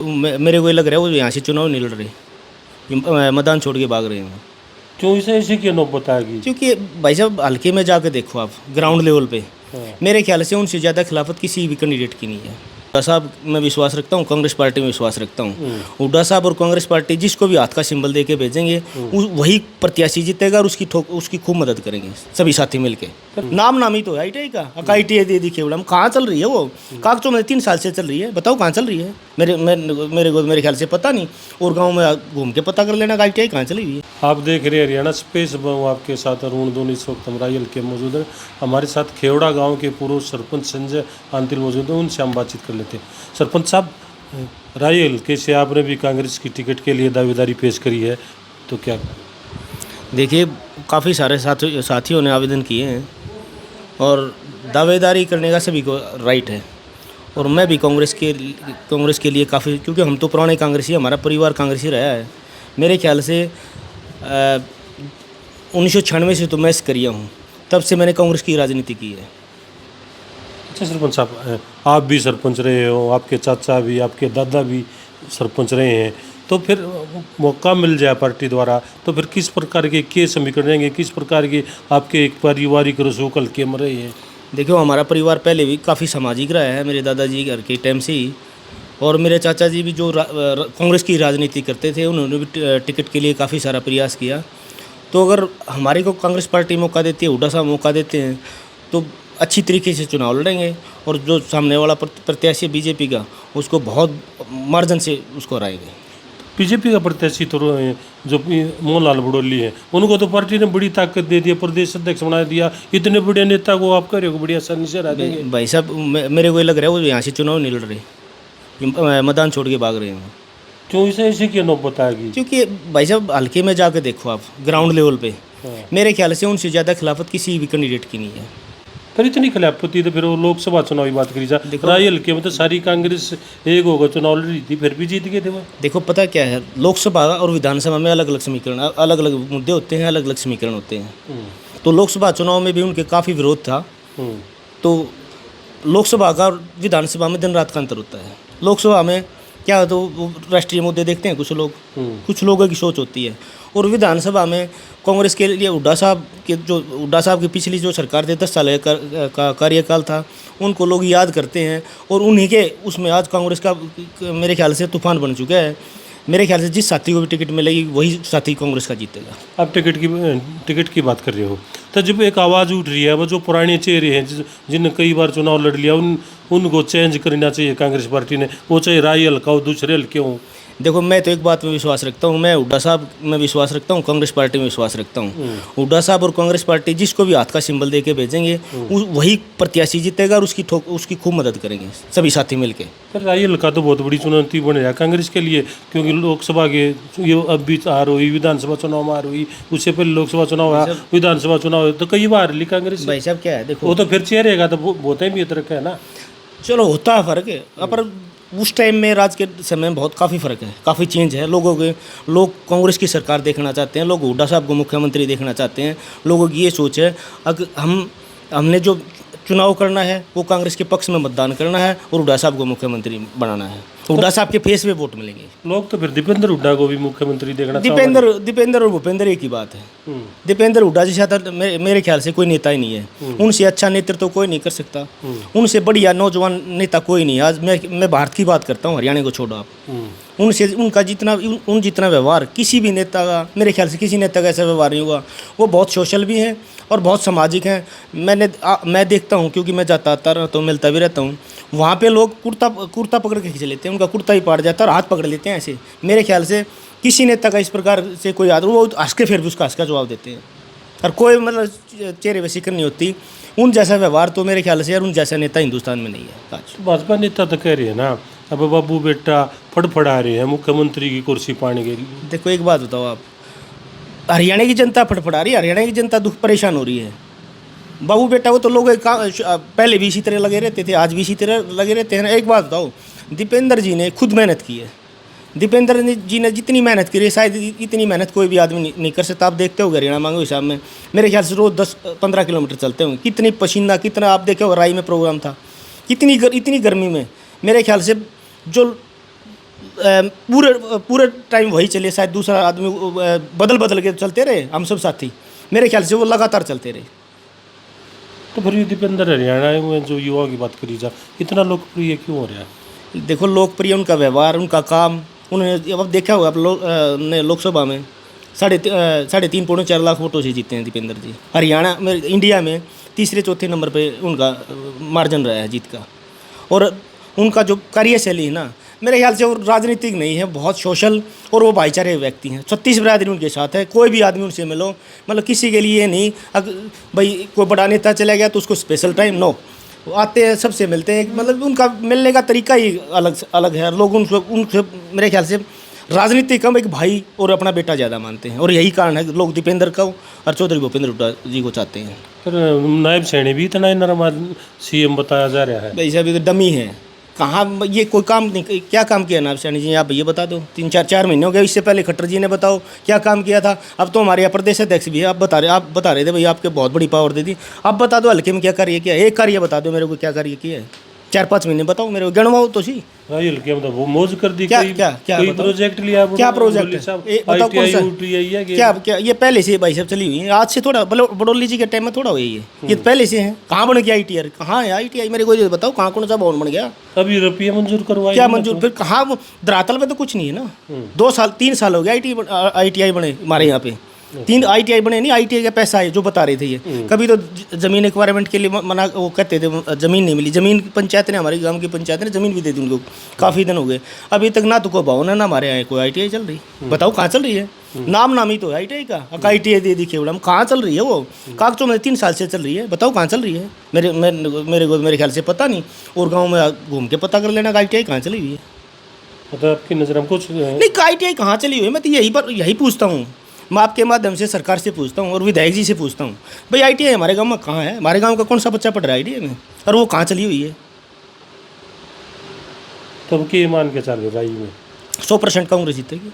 मेरे को ये लग रहा है वो यहाँ से चुनाव नहीं लड़ रहे, मैदान छोड़ के भाग रहे हैं। क्यों ऐसे क्यों नौबत आ गई? क्योंकि भाई साहब हल्के में जाके देखो आप ग्राउंड लेवल पे, हाँ। मेरे ख्याल से उनसे ज़्यादा खिलाफत किसी भी कैंडिडेट की नहीं है। हुड्डा साहब में विश्वास रखता हूँ, कांग्रेस पार्टी में विश्वास रखता हूँ। हुड्डा साहब और कांग्रेस पार्टी जिसको भी हाथ का सिंबल दे के भेजेंगे वही प्रत्याशी जीतेगा और उसकी खूब मदद करेंगे सभी साथी मिलके। नाम नामी तो है ITI का, ITI दे दी केवड़म कहाँ चल रही है वो? कागजों में 3 साल से चल रही है, बताओ कहाँ चल रही है? मेरे ख्याल से पता नहीं, और गाँव में घूम के पता कर लेना ITI कहाँ चली हुई है। आप देख रहे हैं हरियाणा स्पेस बहु आपके साथ अरुण दोनी इस वक्त रायल के मौजूद है। हमारे साथ खेवड़ा गांव के पूर्व सरपंच संजय आंतिल मौजूद है, उनसे हम बातचीत कर लेते हैं। सरपंच साहब, रायल के से आपने भी कांग्रेस की टिकट के लिए दावेदारी पेश करी है, तो क्या? देखिए, काफ़ी सारे साथियों ने आवेदन किए हैं और दावेदारी करने का सभी को राइट है, और मैं भी कांग्रेस के लिए काफ़ी, क्योंकि हम तो पुराने कांग्रेसी, हमारा परिवार कांग्रेसी रहा है। मेरे ख्याल से 1996 से तो मैं सक्रिय हूँ, तब से मैंने कांग्रेस की राजनीति की है। अच्छा सरपंच साहब, आप भी सरपंच रहे हो, आपके चाचा भी, आपके दादा भी सरपंच रहे हैं, तो फिर मौका मिल जाए पार्टी द्वारा तो फिर किस प्रकार के समीकरण रहेंगे, किस प्रकार के आपके एक पारिवारिक रसूख हल्के में रहे हैं? देखो, हमारा परिवार पहले भी काफ़ी सामाजिक रहा है, मेरे दादाजी घर के टाइम से ही, और मेरे चाचा जी भी जो कांग्रेस की राजनीति करते थे, उन्होंने भी टिकट के लिए काफ़ी सारा प्रयास किया। तो अगर हमारे को कांग्रेस पार्टी मौका देती है, हुड्डा साहब मौका देते हैं, तो अच्छी तरीके से चुनाव लड़ेंगे, और जो सामने वाला प्रत्याशी बीजेपी का, उसको बहुत मार्जिन से उसको हराएंगे। बीजेपी का प्रत्याशी तो जो मोहनलाल बड़ौली है, उनको तो पार्टी ने बड़ी ताकत दे दी, प्रदेश अध्यक्ष बना दिया। इतने बड़े नेता को आप करेंगे बड़ी आसानी से हरा देंगे। भाई साहब, मेरे को ये लग रहा है वो यहाँ से चुनाव नहीं लड़ रहे, मैदान छोड़ के भाग रहे हैं। क्यों ऐसे क्यों नौबत आ गई? क्योंकि भाई साहब हल्के में जाके देखो आप ग्राउंड लेवल पे, मेरे ख्याल से उनसे ज़्यादा खिलाफत किसी भी कैंडिडेट की नहीं है। पर इतनी खिलाफती तो फिर वो लोकसभा चुनाव की बात करी जा, रायल के मतलब सारी कांग्रेस एक होगा चुनाव लड़ी थी, फिर भी जीत गए थे वो। देखो, पता क्या है, लोकसभा और विधानसभा में अलग अलग समीकरण, अलग अलग मुद्दे होते हैं, अलग अलग समीकरण होते हैं। तो लोकसभा चुनाव में भी उनके काफ़ी विरोध था, तो लोकसभा का और विधानसभा में दिन रात का अंतर होता है। लोकसभा में क्या, तो वो राष्ट्रीय मुद्दे देखते हैं कुछ लोगों की सोच होती है, और विधानसभा में कांग्रेस के लिए हुड्डा साहब की पिछली जो सरकार थी 10 साल का कार्यकाल था, उनको लोग याद करते हैं, और उन्हीं के उसमें आज कांग्रेस का मेरे ख्याल से तूफान बन चुका है। मेरे ख्याल से जिस साथी को भी टिकट मिलेगी वही साथी कांग्रेस का जीतेगा। आप टिकट की बात कर रहे हो, तो जब एक आवाज़ उठ रही है, वो जो पुराने चेहरे हैं जिन्होंने कई बार चुनाव लड़ लिया, उनको चेंज करना चाहिए कांग्रेस पार्टी ने, वो चाहे रायल का हो, दूसरे हल्के हों। देखो, मैं तो एक बात में विश्वास रखता हूँ, मैं हुड्डा साहब में विश्वास रखता हूँ, कांग्रेस पार्टी में विश्वास रखता हूँ। हुड्डा साहब और कांग्रेस पार्टी जिसको भी हाथ का सिंबल दे के भेजेंगे वही प्रत्याशी जीतेगा और उसकी खूब मदद करेंगे सभी साथी मिलके। पर रायल का तो बहुत बड़ी चुनौती बन रहा कांग्रेस के लिए, क्योंकि लोकसभा के ये अब भी हार हुई, विधानसभा चुनाव में हार हुई, उससे पहले लोकसभा चुनाव विधानसभा चुनाव तो कई बार ली कांग्रेस। भाई साहब क्या है, देखो, वो तो फिर चेहरे का तो बहुत ही तरह है ना। चलो, होता है फ़र्क है, पर उस टाइम में राज के समय में बहुत काफ़ी फ़र्क है, काफ़ी चेंज है। लोग कांग्रेस की सरकार देखना चाहते हैं, लोग हुड्डा साहब को मुख्यमंत्री देखना चाहते हैं। लोगों की ये सोच है, अगर हमने जो चुनाव करना है वो कांग्रेस के पक्ष में मतदान करना है और हुड्डा साहब को मुख्यमंत्री बनाना है। हुड्डा साहब के फेस पे वोट मिलेंगे। लोग तो फिर दीपेंद्र हुड्डा को भी मुख्यमंत्री देखना दीपेंद्र और भूपेंद्र एक ही बात है। दीपेंद्र हुड्डा जी ज्यादा मेरे ख्याल से कोई नेता ही नहीं है, उनसे अच्छा नेतृत्व तो कोई नहीं कर सकता, उनसे बढ़िया नौजवान नेता कोई नहीं। आज मैं भारत की बात करता हूँ, हरियाणा को छोड़ो आप। उनका जितना व्यवहार किसी भी नेता का, मेरे ख्याल से किसी नेता का ऐसा व्यवहार नहीं हुआ। वो बहुत सोशल भी हैं और बहुत सामाजिक हैं। मैं देखता हूँ, क्योंकि मैं जाता आता रहता हूँ, मिलता भी रहता हूँ। वहाँ पे लोग कुर्ता पकड़ के खींच लेते हैं, उनका कुर्ता ही पाट जाता है और हाथ पकड़ लेते हैं ऐसे। मेरे ख्याल से किसी नेता का इस प्रकार से कोई आदर, वो हंस के फिर भी उसका हंस का जवाब देते हैं, और कोई मतलब चेहरे पे सिकन नहीं होती। उन जैसा व्यवहार तो मेरे ख्याल से यार उन जैसा नेता हिंदुस्तान में नहीं है आज। भाजपा नेता तो कह रहे हैं ना, अब बाबू बेटा फड़फड़ा रहे हैं मुख्यमंत्री की कुर्सी पाने के लिए। देखो, एक बात बताओ आप, हरियाणा की जनता फड़फड़ा रही है, हरियाणा की जनता दुख परेशान हो रही है। बाबू बेटा को तो लोग पहले भी इसी तरह लगे रहते थे, आज भी इसी तरह लगे रहते हैं। एक बात बताओ, दीपेंद्र जी ने खुद मेहनत की है। दीपेंद्र जी ने जितनी मेहनत की है, शायद इतनी मेहनत कोई भी आदमी नहीं कर सकता। आप देखते हो हरियाणा मांगो हिसाब में मेरे ख्याल से रोज़ 10-15 किलोमीटर चलते होंगे। कितनी पसीना, कितना आप देखे हो, राई में प्रोग्राम था, इतनी गर्मी में मेरे ख्याल से जो पूरे पूरे टाइम वही चले, शायद दूसरा आदमी बदल बदल के चलते रहे, हम सब साथी, मेरे ख्याल से वो लगातार चलते रहे। तो फिर ये दीपेंद्र हरियाणा में जो युवा की बात करी जा, इतना लोकप्रिय क्यों हो रहा है? देखो लोकप्रिय उनका व्यवहार, उनका काम, उन्होंने अब देखा होगा आप ने लोकसभा में 3.5-4 लाख वोटों से जीते हैं दीपेंद्र जी। हरियाणा में, इंडिया में तीसरे चौथे नंबर पे उनका मार्जिन रहा है जीत का। और उनका जो कार्यशैली है ना, मेरे ख्याल से वो राजनीतिक नहीं है, बहुत सोशल और वो भाईचारे व्यक्ति हैं। 36 बिरादरी उनके साथ है, कोई भी आदमी उनसे मिलो, मतलब किसी के लिए नहीं भाई कोई बड़ा नेता चला गया तो उसको स्पेशल टाइम, नो, वो आते हैं, सबसे मिलते हैं, मतलब उनका मिलने का तरीका ही अलग है। लोग उनसे मेरे ख्याल से राजनीति कम एक भाई और अपना बेटा ज़्यादा मानते हैं, और यही कारण है कि लोग दीपेंद्र को और चौधरी भूपेंद्र हुड्डा जी को चाहते हैं। फिर नायब सैनी भी इतना ही नरम सीएम बताया जा रहा है। भाई साहब ये तो डमी है, कहाँ ये कोई काम नहीं, क्या काम किया नायब सैनी जी, आप ये बता दो। 3-4 महीने हो गए, इससे पहले खट्टर जी ने बताओ क्या काम किया था। अब तो हमारे यहाँ प्रदेश अध्यक्ष भी है, आप बता रहे थे भाई आपके बहुत बड़ी पावर दे दी। अब बता दो हल्के में क्या कार्य किया, एक कार्य बता दो मेरे को, क्या कार्य किया है, 4-5 महीने बताओ मेरे को, गणवाओ तो सी। हल्के में तो वो मौज कर दी। क्या कोई प्रोजेक्ट लिया, क्या प्रोजेक्ट है बताओ, कौन सा, क्या ये पहले से भाई साहब चली हुई है, आज से थोड़ा बडोली जी के टाइम में थोड़ा हुई है, ये पहले से है। कहाँ बन गया ITI, कहाँ है ITI, मेरे को ये बताओ, कहाँ कौन सा भवन बन गया? अभी रुपये मंजूर करवाए, क्या मंजूर, फिर कहाँ वो धरातल पे तो कुछ नहीं है ना। 3 साल हो गया ITI बने हमारे यहाँ पे, 3 ITI बने नहीं, ITI का पैसा है जो बता रहे थे ये। कभी तो ज़मीन एक्वायरमेंट के लिए मना, वो कहते थे ज़मीन नहीं मिली, ज़मीन पंचायत ने, हमारे गांव की पंचायत ने ज़मीन भी दे दी उनको, काफ़ी दिन हो गए, अभी तक ना तो कोई भवन है ना हमारे यहाँ कोई ITI चल रही। बताओ कहाँ चल रही है? नाम ही तो है ITI का, ITI दे दी खेवड़ा में, कहाँ चल रही है वो? कागजों में 3 साल से चल रही है, बताओ कहाँ चल रही है? मेरे ख्याल से पता नहीं, और गाँव में घूम के पता कर लेना ITI कहाँ चली हुई है। मतलब आपकी नज़र में कुछ नहीं, ITI कहाँ चली हुई है, मैं तो यही पूछता हूँ, मैं आपके माध्यम से सरकार से पूछता हूँ और विधायक जी से पूछता हूँ, भाई ITI हमारे गांव में कहाँ है? हमारे गांव का कौन सा बच्चा पढ़ रहा है ITI में, और वो कहाँ चली हुई है? तब के मान के चल रही में 100% कांग्रेस जीतेगी।